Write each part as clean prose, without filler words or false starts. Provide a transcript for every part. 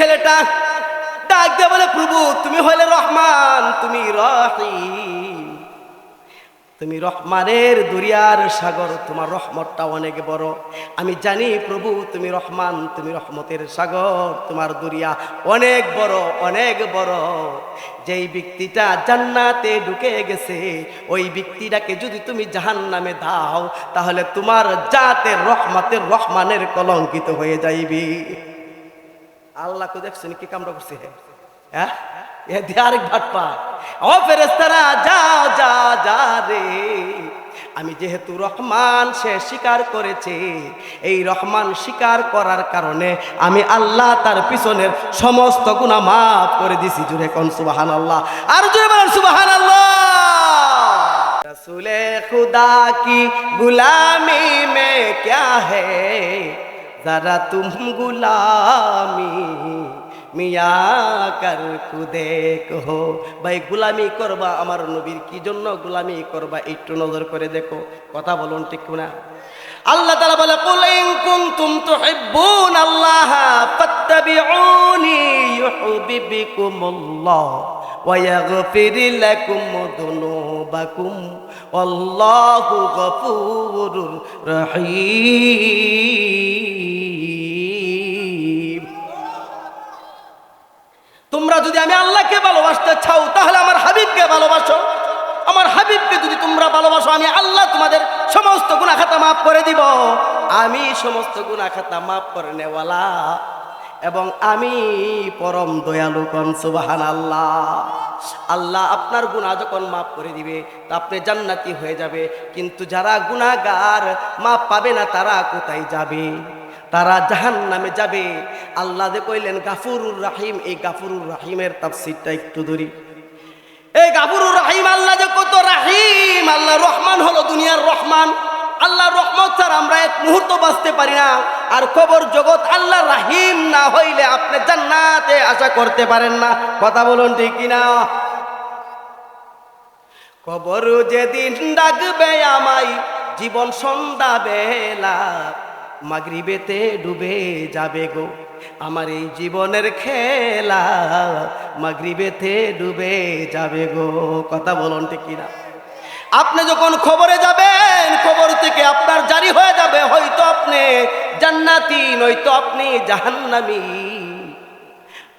ছেলেটা ডাক দিয়ে বলে, প্রভু তুমি হলে রহমান, তুমি রহিম, তুমি রহমানের দরিয়ার সাগর, তোমার রহমতটা অনেক বড়। আমি জানি প্রভু তুমি রহমান, তুমি রহমতের সাগর, তোমার দরিয়া অনেক বড়, অনেক বড়। যেই ব্যক্তিটা জান্নাতে ঢুকে গেছে ওই ব্যক্তিটাকে যদি তুমি জাহান্নামে দাও তাহলে তোমার জাতের রহমতের রহমানের কলঙ্কিত হয়ে যাইবে। আল্লাহ কো দেখছেন কি কামড়া করছে, হ্যাঁ এ দিয়ে আরেক ভাট পা। ও ফেরেশতারা যাও যা যা রে, আমি যেহেতু রহমান সে স্বীকার করেছে, এই রহমান স্বীকার করার কারণে আমি আল্লাহ তার পিছনের সমস্ত গুনাহ মাফ করে দিছি। জুড়ে কোন সুবহানাল্লাহ, আর জুড়ে বলেন সুবহানাল্লাহ। रसूले खुदा की गुलामी में क्या है, जरा तुम गुलामी মিয়া কর খুদেক হো। ভাই গুলামি করবা আমার নবীর কি জন্য গুলামি করবা একটু নজর করে দেখো, কথা বলুন ঠিক না? আল্লাহ তাআলা বলে, কুল ইন কুনতুম তুহিব্বুন আল্লাহ ফাত্তাবিউনি ইউহিব্বুকুমুল্লাহ ওয়া ইয়াগফির লাকুম যুনুবাকুম আল্লাহু গফুরুর রহিম। তোমরা যদি আমি আল্লাহকে ভালোবাসতে চাও তাহলে আমার হাবিবকে ভালোবাসো। আমার হাবিবকে যদি তোমরা ভালোবাসো আমি আল্লাহ তোমাদের সমস্ত গুনাহ খাতা মাফ করে দিব। আমি সমস্ত গুনাহ খাতা মাফ করে নেওয়ালা এবং আমি পরম দয়ালু। কোন সুবহানাল্লাহ। আল্লাহ আপনার গুনাহ যখন মাফ করে দিবে তা আপনি জান্নাতি হয়ে যাবে। কিন্তু যারা গুনাহগার মাফ পাবে না তারা কোথায় যাবে? তারা জাহান্নামে যাবে। আল্লাহ যে কইলেন গাফুরুর রাহিম, এই গাফুরুর রাহিমের তাফসীরটা একটু ধরি। এই গাফুরুর রাহিম আল্লাহ যে কত রাহিম। আল্লাহ রহমান হলো দুনিয়ার রহমান। আল্লাহর রহমত ছাড়া আমরা এক মুহূর্ত বাঁচতে পারি না। আর কবর জগৎ আল্লাহ রাহিম না হইলে আপনি জান্নাতে আশা করতে পারেন না। কথা বলুন ঠিক কিনা? কবর যেদিন ডাকবে আমায় জীবন সন্ধ্যা বেলা, মাগরিবেতে ডুবে যাবে গো আমার এই জীবনের খেলা, মাগরিবেতে ডুবে যাবে গো। কথা বলুন ঠিক কিনা? আপনি যখন খবরে যাবেন খবর থেকে আপনার জারি হয়ে যাবে হয়তো আপনি জান্নাতি নয়তো আপনি জাহান্নামী।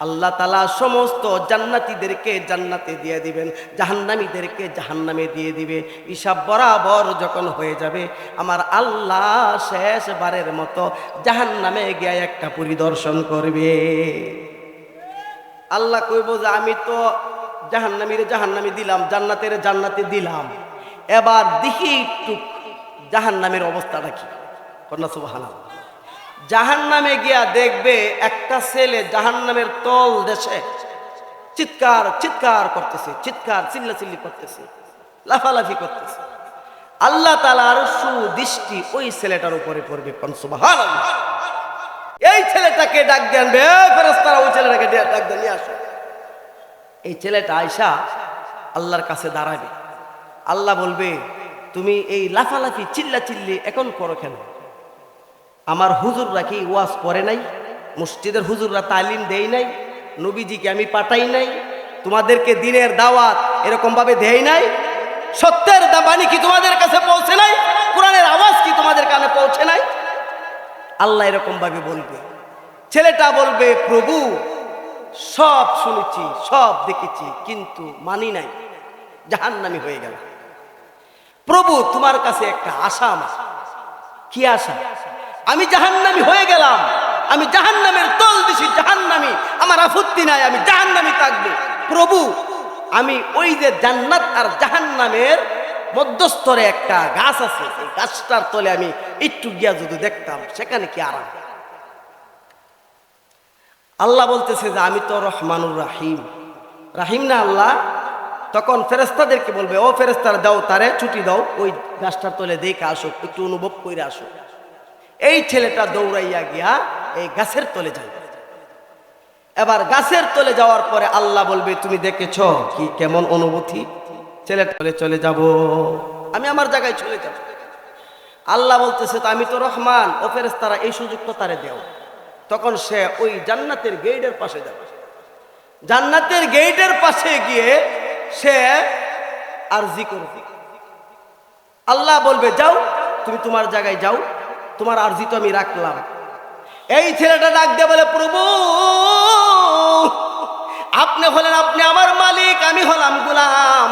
আল্লাহ তাআলা সমস্ত জান্নাতীদেরকে জান্নাতে দিয়ে দিবেন, জাহান্নামীদেরকে জাহান্নামে দিয়ে দিবে। হিসাব বরাবর যখন হয়ে যাবে আমার আল্লাহ শেষবারের মতো জাহান্নামে গিয়ে একটা পরিদর্শন করবে। আল্লাহ কইব যে আমি তো জাহান্নামীরে জাহান্নামী দিলাম, জান্নাতের জান্নাতে দিলাম, এবার দেখি একটু জাহান্নামের অবস্থাটা কি। কন্যা সুবহানাল্লাহ। জাহান্নামে গিয়া দেখবে একটা ছেলে জাহান্নামের তল দেশে চিৎকার চিৎকার করতেছে, চিৎকার চিল্লাচিল্লি করতেছে, লাফালাফি করতেছে। আল্লাহ তাআলার সুদৃষ্টি ওই ছেলেটার উপরে পড়বে। কোন সুবহানাল্লাহ। এই ছেলেটাকে ডাক দেন, ফেরেশতারা ওই ছেলেটাকে ডাক দেন, নিয়ে আসো। এই ছেলেটা আয়সা আল্লাহর কাছে দাঁড়াবে। আল্লাহ বলবে তুমি এই লাফালাফি চিল্লাচিল্লি এখন করো কেন? আমার হুজুররা কি ওয়াজ করে নাই? মসজিদের হুজুররা তালিম দেয় নাই? নবীজিকে আমি পাঠাই নাই? তোমাদেরকে দিনের দাওয়াত এরকম ভাবে দেয় নাই? সত্যের বাণী কি তোমাদের কাছে পৌঁছে নাই? কোরআনের আওয়াজ কি তোমাদের কানে পৌঁছে নাই? আল্লাহ এরকম ভাবে বলবে। ছেলেটা বলবে প্রভু সব শুনেছি, সব দেখেছি, কিন্তু মানি নাই, জাহান্নামী হয়ে গেল। প্রভু তোমার কাছে একটা আশা আমার। কি আশা? আমি জাহান্নামী হয়ে গেলাম, আমি জাহান্নামের তল দিছি জাহান্নামী, আমার আপত্তি নাই, আমি জাহান্নামী থাকবো। প্রভু আমি ওই যে জান্নাত আর জাহান্নামের মধ্যস্থরে একটা গাছ আছে, এই গাছটার তলে আমি একটু গিয়া যদি দেখতাম সেখানে কি আরাম। আল্লাহ বলতেছে যে আমি তো রহমানুর রাহিম, রাহিম না আল্লাহ? তখন ফেরেশতাদেরকে বলবে ও ফেরেশতারা দাও তারে ছুটি দাও, ওই গাছটার তলে দেখে আসো, একটু অনুভব করে আসো। এই ছেলেটা দৌড়াইয়া গিয়া এই গাছের তলে যায়। এবার গাছের তলে যাওয়ার পরে আল্লাহ বলবে তুমি দেখেছ কি কেমন অনুভূতি? ছেলের তলে চলে যাব, আমি আমার জায়গায় চলে যাব। আল্লাহ বলতেছে তো আমি তো রহমান। ও ফেরেশতারা এই সুযোগ তো তারে দেও, তখন সে ওই জান্নাতের গেটের পাশে যাবে। জান্নাতের গেটের পাশে গিয়ে সে আরজি করবে। আল্লাহ বলবে যাও, তুমি তোমার জায়গায় যাও, তোমার আরজি তো আমি রাখলাম। এই ছেলেটা ডাক দিয়ে বলে, প্রভু আপনি হলেন, আপনি আমার মালিক, আমি হলাম গোলাম।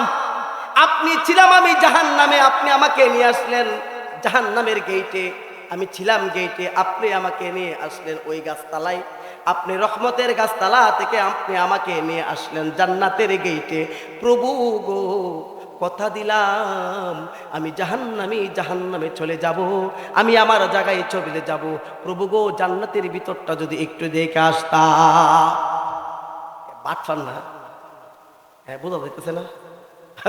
আপনি ছিলাম আমি জাহান্নামে, আপনি আমাকে নিয়ে আসলেন জাহান্নামের গেটে, আমি ছিলাম গেটে, আপনি আমাকে নিয়ে আসলেন ওই গাছতলায়, আপনি রহমতের গাছতলা থেকে আপনি আমাকে নিয়ে আসলেন জান্নাতের গেটে। প্রভু গো কথা দিলাম আমি জাহান্নামে চলে যাব, আমি আমার জায়গায় চলে যাব। প্রভু গো জান্নাতের ভিতরটা যদি একটু দেখে আসতাম। বাটফান না, হ্যাঁ বোঝা যাইতেছে না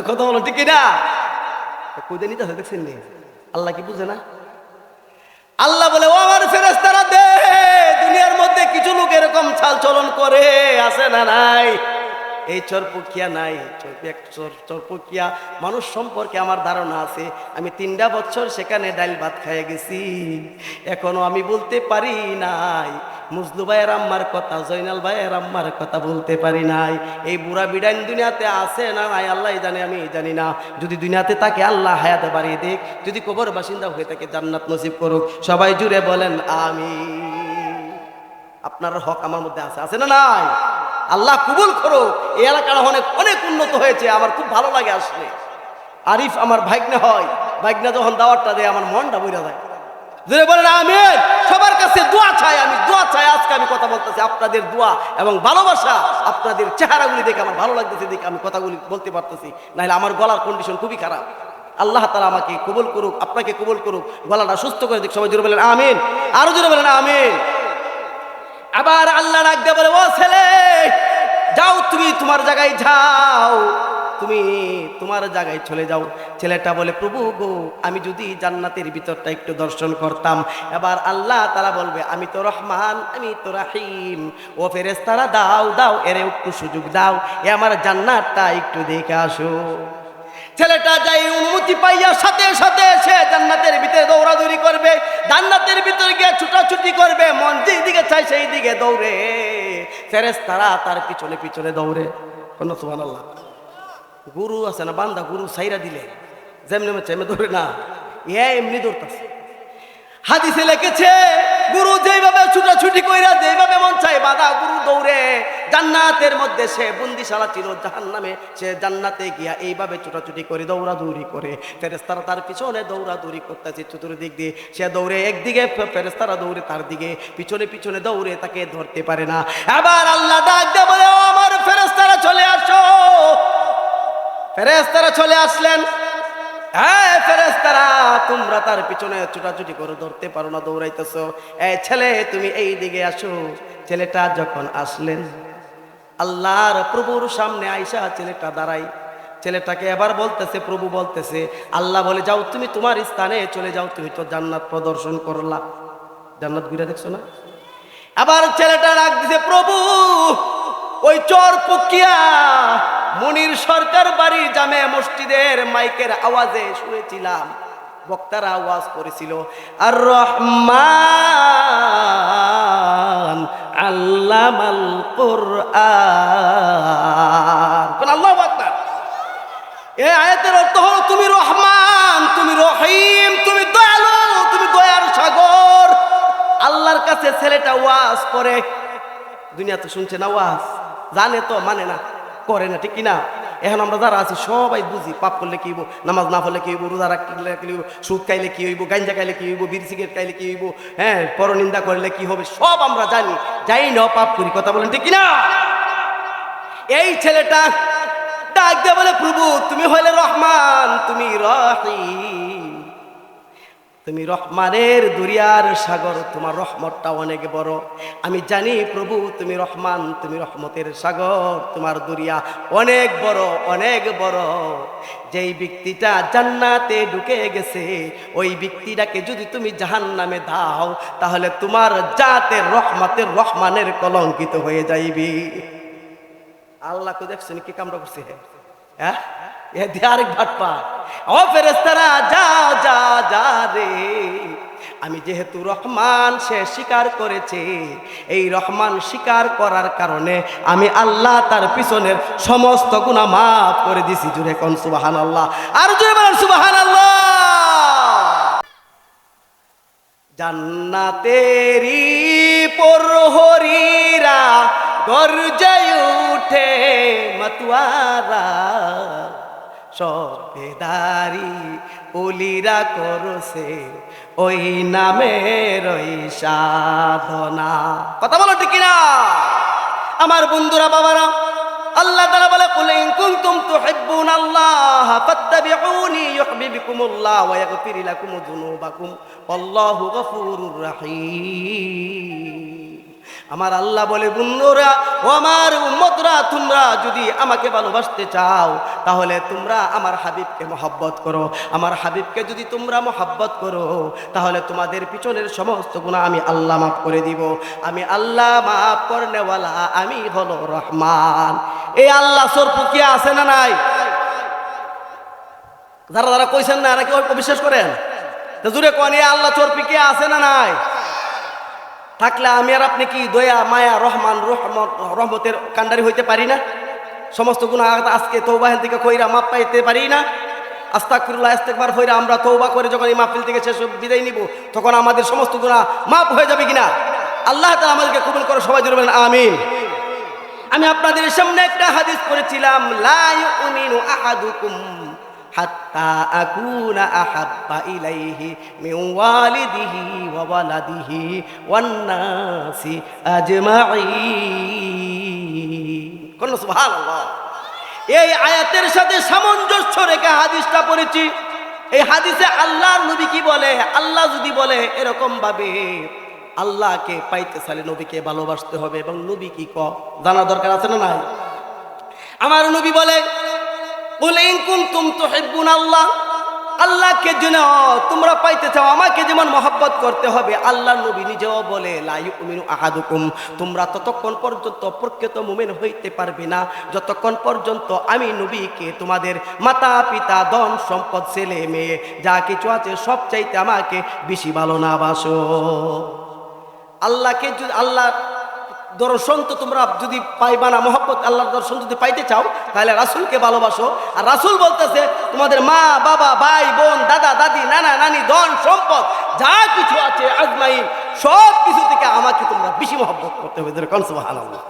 কথা বলো ঠিক না? কইতে নিতে আছে দেখছেন নি? আল্লাহ কি বুঝে না? আল্লাহ বলে, ও আমার ফেরেশতারা দে, দুনিয়ার মধ্যে কিছু লোক এরকম চাল চলন করে আছে না নাই? এই চরপকিয়া নাই, চরপকিয়া মানুষ সম্পর্কে আমার ধারণা আছে। আমি 3টা বছর সেখানে ডাইল ভাত খাইয়ে গেছি, এখনো আমি বলতে পারি নাই মুজলু ভাইয়ের আম্মার কথা, জয়নাল ভাইয়ের আম্মার কথা বলতে পারি নাই। এই বুড়া বিডাইন দুনিয়াতে আছে না নাই আল্লাহ জানে, আমি জানি না। যদি দুনিয়াতে তাকে আল্লাহ হায়াতে বাড়িয়ে দেখ, যদি কবর বাসিন্দা হয়ে থাকে জান্নাত নসিব করুক। সবাই জুড়ে বলেন আমিন। আপনার হক আমার মধ্যে আছে, আছে না নাই? আল্লাহ কবুল করো। এই এলাকাটা অনেক অনেক উন্নত হয়েছে, আমার খুব ভালো লাগে আসলে। আরিফ আমার ভাগ্নে হয়, ভাগ্নে যখন দাওয়াতটা দেয় আমার মনটা বইরা যায়। যদি বলেন আমিন। সবার কাছে দোয়া চাই, আমি দোয়া চাই। আজকে আমি কথা বলতেছি আপনাদের দোয়া এবং ভালোবাসা, আপনাদের চেহারাগুলি দেখে আমার ভালো লাগতেছে, দেখে আমি কথাগুলি বলতে পারতেছি, নাহলে আমার গলার কন্ডিশন খুবই খারাপ। আল্লাহ তাআলা আমাকে কবুল করুক, আপনাকে কবুল করুক, গলাটা সুস্থ করে দিক। সবাই জোরে বলেন আমিন, আরো জোরে বলেন আমিন। আবার আল্লাহ ডাক দিয়ে বলে, ও ছেলে যাও, তুমি তোমার জায়গায় যাও, তুমি তোমার জায়গায় চলে যাও। ছেলেটা বলে, প্রভু গো আমি যদি জান্নাতের ভিতরটা একটু দর্শন করতাম। এবার আল্লাহ তাআলা বলবে, আমি তো রহমান, আমি তো রাহিম, ও ফেরেশতারা দাও দাও এরে একটু সুযোগ দাও, এ আমার জান্নাতটা একটু দেখে আসো। ছেলেটা যাই অনুমতি পাইয়া সাথে সাথে সে জান্নাতের ভিতরে দৌড়াদৌড়ি করবে, জান্নাতের ভিতরে গিয়ে ছুটাছুটি করবে, মন যেই দিকে চাই সেই দিকে দৌড়ে, ফেরেশতারা তার পিছনে পিছনে দৌড়ে। কোন সুবহানাল্লাহ। গুরু আছে না, বান্দা গুরু সাইরা দিলে যেমনি চেমে দৌড়ে না, এমনি দৌড়তেছে। হাদিসে লিখেছে গুরু যেভাবে ছুটাছুটি কইরা যেভাবে মন চায় বাধা গুরু দৌড়ে। জান্নাতের মধ্যে সে বন্দিশালা ছিল, জাহান্নামে সে জান্নাতে গিয়া এইভাবে ছুটাছুটি করে দৌড়াদৌড়ি করে। ফেরেশতারা তার পিছনে দৌড়াদৌড়ি করতেছে চতুর্দিক দিয়ে। সে দৌড়ে একদিকে, ফেরেশতারা দৌড়ে তার দিকে, পিছনে পিছনে দৌড়ে তাকে ধরতে পারে না। এবার আল্লাহ ডাক দিয়ে বলে, ও আমার ফেরেশতারা চলে আসো। ফেরেশতারা চলে আসলেন। হ্যাঁ ফেরেশতারা, তোমরা তার পিছনে ছুটাছুটি করে ধরতে পারো না, দৌড়াইতেছো। এই ছেলে তুমি এই দিকে আসো। ছেলেটা যখন আসলেন, আল্লাহর প্রভুর সামনে আইসা ছেলেটা দাঁড়াই। ছেলেটাকে এবার বলতেছে, প্রভু বলতেছে, আল্লাহ বলে যাও তুমি তোমার স্থানে চলে যাও, তুমি তো জান্নাত প্রদর্শন করলা, জান্নাত ঘুরে দেখছো না। আবার ছেলেটা ডাক দিছে, প্রভু ওই চরপকিয়া মনির সরকার বাড়ির জামে মসজিদের মাইকের আওয়াজে শুনেছিলাম, বক্তারা আওয়াজ করেছিল, আর রহমান আল্লামাল কুরআন। আল্লাহু আকবার। এই আয়াতের অর্থ হলো তুমি রহমান, তুমি রহিম, তুমি দয়ালু, তুমি দয়ার সাগর। আল্লাহর কাছে ছেলেটা ওয়াজ করে, দুনিয়া তো শুনছে না ওয়াজ, জানে তো মানে না, করে না, ঠিক কিনা? এখন আমরা যারা আছি সবাই বুঝি, পাপ করলে কি হইব, নামাজ না পড়লে কি হইব, রোজা রাখলে কি হইব, সুদ খাইলে কি হইব, গাঞ্জা খাইলে কি হইব, বিড়ি সিগারেট খাইলে কি হইব, হ্যাঁ পরনিন্দা করলে কি হবে, সব আমরা জানি, যাই না পাপ করি, কথা বলেন ঠিক কিনা? এই ছেলেটা ডাক দিয়ে বলে, প্রভু তুমি হইলে রহমান, তুমি রহিম, তুমি রহমানের দরিয়ার সাগর, তোমার রহমতটা অনেক বড়। আমি জানি প্রভু তুমি রহমান, তুমি রহমতের সাগর, তোমার দরিয়া অনেক বড়, অনেক বড়। যেই ব্যক্তিটা জান্নাতে ঢুকে গেছে, ওই ব্যক্তিটাকে যদি তুমি জাহান্নামে দাও, তাহলে তোমার জাতের রহমতের রহমানের কলঙ্কিত হয়ে যাইবে। আল্লাহ তো দেখছেন কি কামড়া করছে, হ্যাঁ আরেক ভাটপা। ও ফেরেশতারা যাও যা যা রে, আমি যেহেতু রহমান, সে স্বীকার করেছে, এই রহমান স্বীকার করার কারণে আমি আল্লাহ তার পিছনের সমস্ত গুনাহ মাফ করে দিছি। জুড়ে কোন সুবহানাল্লাহ, আর জুড়ে বলেন সুবহানাল্লাহ। জান্নাতেরি প্রহরীরা গর্জায় উঠে মাতোয়ারা, সবেদারি ওলিরা করছে ওই নামের ওই সাধনা। কথা বলো ঠিক কিনা আমার বন্ধুরা, বাবারা? আল্লাহ তাআলা বলে, কুল ইন কুনতুম তুহিব্বুনাল্লাহ ফাত্তাবিউনি ইউহিব্বুকুমুল্লাহ ওয়া ইয়াগফির লাকুম যুনুবাকুম আল্লাহু গফুরুর রহিম। আমার আল্লাহ বলে, বন্ধুরা ও আমার উম্মতরা, তোমরা যদি আমাকে ভালোবাসতে চাও তাহলে তোমরা আমার হাবিবকে মহব্বত করো। আমার হাবিবকে যদি তোমরা মহব্বত করো তাহলে তোমাদের পিছনের সমস্ত গুনাহ আমি আল্লাহ মাফ করে দিব। আমি আল্লাহ মাফ করনেওয়ালা, আমি হলো রহমান। এই আল্লাহ সরপুকি আছে না নাই? যারা যারা কইছেন না, এরা কি বিশ্বাস করেন? তো জুড়ে কোন আল্লাহ চরপিকে আছে না নাই? থাকলে আমি আর আপনি কি দয়া মায়া রহমান রহমতের কান্ডারি হইতে পারি না? সমস্ত গুনাহ আজকে তওবা থেকে কইরা মাপ পাইতে পারি না? আস্তাগফিরুল্লাহ ইস্তিগফার কইরা আমরা তওবা করে যখন এই মাহফিল থেকে শেষ বিদায় নিব, তখন আমাদের সমস্ত গুনাহ মাপ হয়ে যাবে কিনা? আল্লাহ তাআলা আমাদেরকে কবুল করে, সবাই জোরে বলেন আমিন। আমি আপনাদের সামনে একটা হাদিস পড়েছিলাম, লা ইউমিনু আহাদুকুম হাত্তা আকুনা আহাব্বা ইলাইহি মিন ওয়ালিদিহি ওয়া ওয়ালাদিহি ওয়ান নাসি আজমাইন। কোন সুবহানাল্লাহ। এই আয়াতের সাথে সামঞ্জস্য রেখে হাদিসটা পড়েছি। এই হাদিসে আল্লাহর নবী কি বলে? আল্লাহ যদি বলে এরকম ভাবে আল্লাহকে পাইতে চাইলে নবীকে ভালোবাসতে হবে, এবং নবী কি জানা দরকার আছে না নাই? আমার নবী বলে, কুল ইন কুনতুম তুহিব্বুনাল্লাহ, আল্লাহকে যেন তোমরা পাইতে চাও আমাকে যেমন মহব্বত করতে হবে। আল্লাহ নবী নিজেও বলে, লা ইউমিনু আহাদুকুম, তোমরা ততক্ষণ পর্যন্ত প্রকৃত মুমিন হইতে পারবে না যতক্ষণ পর্যন্ত আমি নবীকে তোমাদের মাতা পিতা ধন সম্পদ ছেলে মেয়ে যা কিছু আছে সব চাইতে আমাকে বেশি ভালো না বাসো। আল্লাহকে যদি আল্লাহ দর্শন তো তোমরা যদি পাইবা না, মহব্বত আল্লাহর দর্শন যদি পাইতে চাও তাহলে রাসূলকে ভালোবাসো। আর রাসূল বলতেছে তোমাদের মা বাবা ভাই বোন দাদা দাদি নানা নানি ধন সম্পদ যা কিছু আছে আজমাইন সব কিছু থেকে আমাকে তোমরা বেশি মহব্বত করতে হবে। সুবহানাল্লাহ।